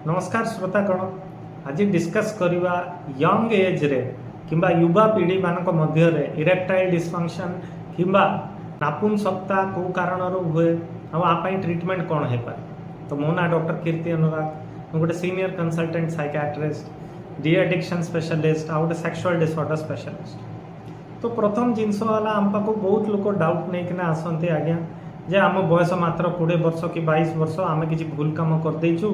नमस्कार श्रोतागण आज डिस्कस करवा यंग एज रे किंबा युवा पीढ़ी मानक मध्य इरेक्टाइल डिस्फंक्शन किंबा नापुंसकता को कारण हुए आपाई ट्रीटमेंट कौन है पारे। तो मो ना डॉक्टर कीर्ति अनुराग गोटे senior consultant psychiatrist de addiction specialist आ गोटे सेक्सुअल डिसऑर्डर स्पेशलिस्ट। तो प्रथम जिनस आम पाक बहुत लोग डाउट नहीं आसती आज्ञा जे आम बयस मात्र 20 वर्ष कि 22 वर्ष आम किसी भूल कम करदेचु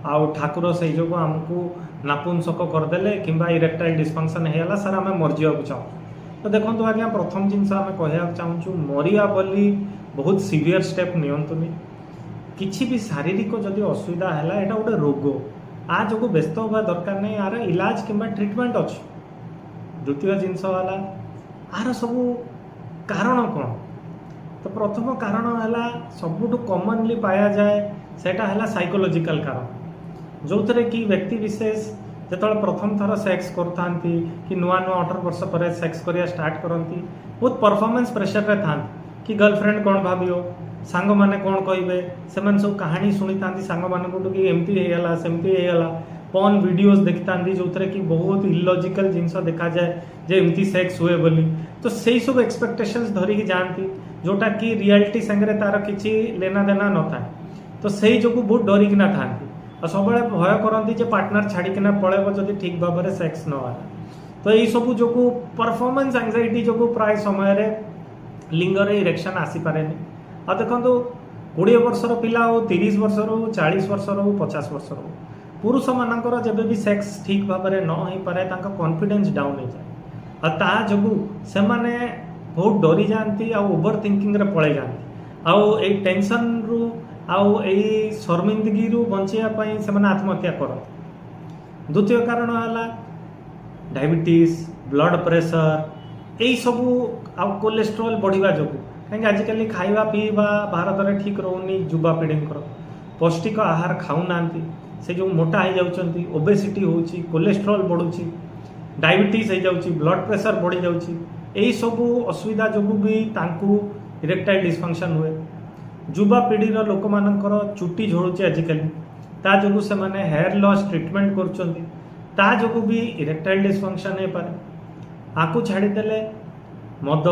आउ ठाकुर से जो आमको नापुंसक करदे कि इरेक्टाइल डिस्फंक्शन है सर आम मरजा चाहूँ। तो देखो आज्ञा प्रथम जिनस आम कह चाहूँ मरिया बोली बहुत सीवियर स्टेप नियंतुनी किसी भी शारीरिक जदि असुविधा है यहाँ गोटे रोग आ जो व्यस्त होगा दरकार नहीं यार इलाज कि ट्रिटमेंट अच्छे। द्वितीय जिनस है आर सब कारण कौन। तो प्रथम कारण है सबुठ कॉमनली पाया जाए सेटा है साइकोलॉजिकल कारण जो थे कि व्यक्ति विशेष जो प्रथम थर सेक्स करता कि नुआ नुआ 18 वर्ष पर सेक्स करिया स्टार्ट करती बहुत परफॉर्मेंस प्रेशर रे था कि गर्लफ्रेंड कौन भावियो सांग माने कौन कहे से सब कहानी शुणी था सांग मान कि एमती होगा सेमती होगा पॉर्न वीडियोस देखी था जो थे कि बहुत इलॉजिकल जिनस देखा जाए जे एमती सेक्स हुए बोली। तो से सब एक्सपेक्टेशंस धरिकी जाती जोटा कि रियलिटी संगे तार किसी लेना देना न था। तो से जो बहुत डरिकिना था सब भय करती पार्टनर छाड़िकिना पलैब जदि ठीक भाव में सेक्स न है। तो यही सब जो परफॉर्मेंस एंजाइटी जो प्राय समय लिंगर इरेक्शन आसीपे। आ देखो 20 वर्षर पिला हो 30 वर्षर हो 40 वर्षर हो 50 वर्षर हो पुरुष मानकर जब भी सेक्स ठीक भाव में न हो पारे कॉन्फिडेंस डाउन हो जाए ता जो से माने बहुत डरी जाती ओवर थिंकिंग रे पड़े जाती आउ टेंशन रु आउ शर्मिंदगी रु बचाई से आत्महत्या करते। द्वितीय कारण है डायबिटीज ब्लड प्रेशर यही सबू आउ कोलेस्ट्रोल बढ़िया जो कहीं आजिकल खाଇବା पीवा भारत में ठीक रोनी युवा पीढ़ी पौष्टिक आहार खाऊना से जो मोटा हो जाती ओबेसिटी होची कोलेस्ट्रोल बढ़ुची डायबिटीज हो जाऊँगी ब्लड प्रेशर बढ़ी जाऊँगी यही सबू असुविधा जो भी इरेक्टाइल डिस्फंक्शन हुए। युवा पीढ़ीर लोक मानकर चुटी झड़ुचे आजिकल ता जो से माने हेयर लॉस ट्रीटमेंट कर जो भी इरेक्टाइल डिस्फंक्शन हो पारे। आपको छाड़ीदे मद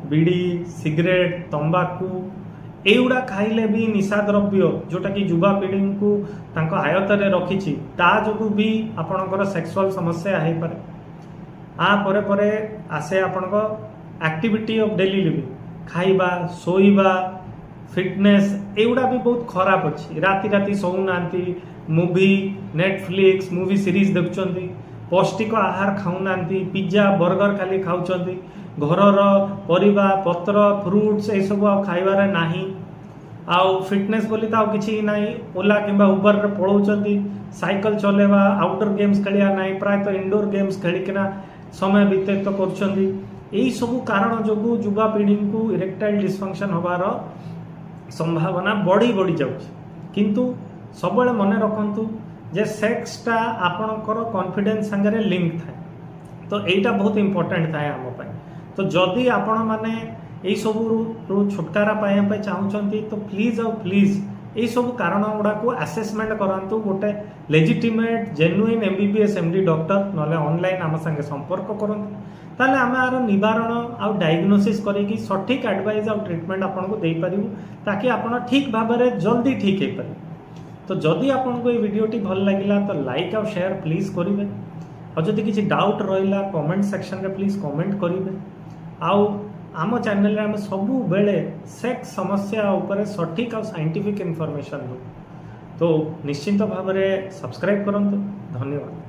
बीड़ी सिगरेट तंबाकू एगुड़ा खाइले भी निशा द्रव्य जोटा कि युवा पीढ़ी को आयत में रखी जो भी आपणकर सेक्सुअल समस्या हो पारे। आ परे परे आसे आपणको एक्टिविटी ऑफ डेली लिविंग खाइबा सोइबा फिटनेस एगुड़ा भी बहुत खराब अच्छी राति राति सोना मूवी नेटफ्लिक्स मूवी सीरीज देखुं पौष्टिक आहार खाऊना पिज्जा बर्गर खाली खाऊं घरर परिबा पत्र फ्रुट्स ये सब खाइबार नाही आउ फिटनेस बोली तो किसी ना ओला कि उबर रे पलाउंट साइकिल चलेवा आउटडोर गेम्स खेलिया ना प्रायतः इंडोर गेम्स खेलिकिना समय व्यतीत तो कर सब कारण जो युवा पीढ़ी को इरेक्टाइल डिस्फंक्शन होबार संभावना बढ़ी बढ़ी जाउछि। किंतु सब मन रखु जे सेक्सटा आपणकर कॉन्फिडेंस संगे लिंक थाए तो यहीटा बहुत इंपोर्टेंट थाए आम पाई। तो जदि आपण माने यही सब छुटकारा पाइबा चाहूँगी तो प्लीज आउ प्लीज यही सब कारण गुड़ा को आसेसमेंट करातु गोटे legitimate genuine MBBS MD doctor ना ऑनलाइन आम संगे संपर्क करूँ ताले आम आर निवारण आउ डायग्नोसिस करी सठिक एडवाइस आउ ट्रीटमेंट आपन को दे पारिबु ताकि आपन ठीक भाव में जल्दी ठीक हो पारे। तो जदि आपन को ये वीडियोटी भल लगिला तो लाइक और शेयर प्लीज करेंगे और जदि किसी डाउट रहा कमेंट सेक्शन रे प्लीज कमेंट करेंगे। आउ आम चैनल आम सबु बेले सेक्स समस्या उपरे सठिक और साइंटिफिक इनफॉरमेशन दो तो निश्चिंत भाव में सब्सक्राइब करंतु। धन्यवाद।